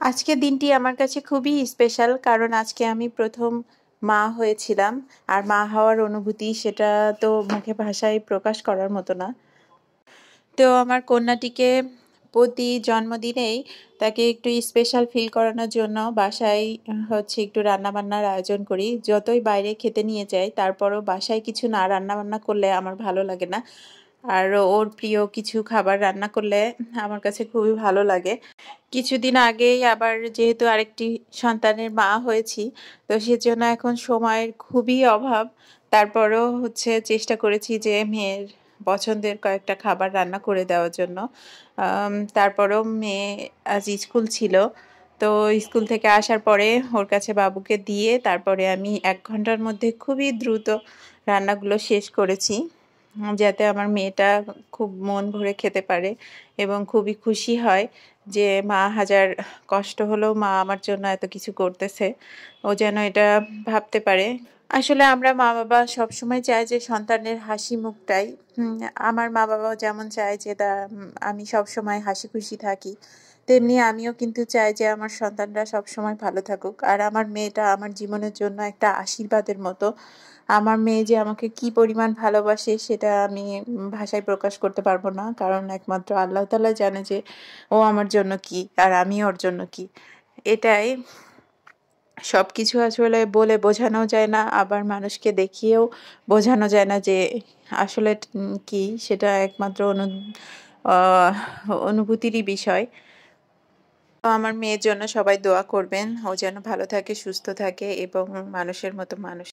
আজকের দিনটি আমার কাছে খুবই স্পেশাল কারণ আজকে আমি প্রথম মা হয়েছিলাম। আর মা হওয়ার অনুভূতি সেটা তো মুখে ভাষায় প্রকাশ করার মতো না। তো আমার কন্যাটিকে প্রতি জন্মদিনেই তাকে একটু স্পেশাল ফিল করানোর জন্য বাসায় হচ্ছে একটু রান্নাবান্নার আয়োজন করি। যতই বাইরে খেতে নিয়ে যাই তারপরও বাসায় কিছু না রান্নাবান্না করলে আমার ভালো লাগে না। আর ওর প্রিয় কিছু খাবার রান্না করলে আমার কাছে খুবই ভালো লাগে। কিছুদিন আগেই আবার যেহেতু আরেকটি সন্তানের মা হয়েছি, তো সেজন্য এখন সময়ের খুবই অভাব। তারপরেও হচ্ছে চেষ্টা করেছি যে মেয়ের পছন্দের কয়েকটা খাবার রান্না করে দেওয়ার জন্য। তারপরেও মেয়ে আজ স্কুল ছিল। তো স্কুল থেকে আসার পরে ওর কাছে বাবুকে দিয়ে তারপরে আমি ১ ঘন্টার মধ্যে খুবই দ্রুত রান্নাগুলো শেষ করেছি। যাতে আমার মেয়েটা খুব মন ভরে খেতে পারে এবং খুবই খুশি হয় যে মা হাজার কষ্ট হলেও মা আমার জন্য এত কিছু করতেছে। ও যেন এটা ভাবতে পারে। আসলে আমরা মা-বাবা সবসময় চাই যে সন্তানের হাসি মুখটাই আমার মা-বাবাও যেমন চায় যে আমি সবসময় হাসিখুশি থাকি, তেমনি আমিও কিন্তু চাই যে আমার সন্তানরা সবসময় ভালো থাকুক। আর আমার মেয়েটা আমার জীবনের জন্য একটা আশীর্বাদের মতো। আমার মেয়ে যে আমাকে কি পরিমাণ ভালোবাসে সেটা আমি ভাষায় প্রকাশ করতে পারবো না। কারণ একমাত্র আল্লাহ তাআলাই জানে যে ও আমার জন্য কি আর আমি ওর জন্য কি। এটাই। সবকিছু আসলে বলে বোঝানো যায় না, আবার মানুষকে দেখিয়েও বোঝানো যায় না যে আসলে কি সেটা একমাত্র আহ অনুভূতিরই বিষয়। তো আমার মেয়ের জন্য সবাই দোয়া করবেন। ও যেন ভালো থাকে, সুস্থ থাকে এবং মানুষের মতো মানুষ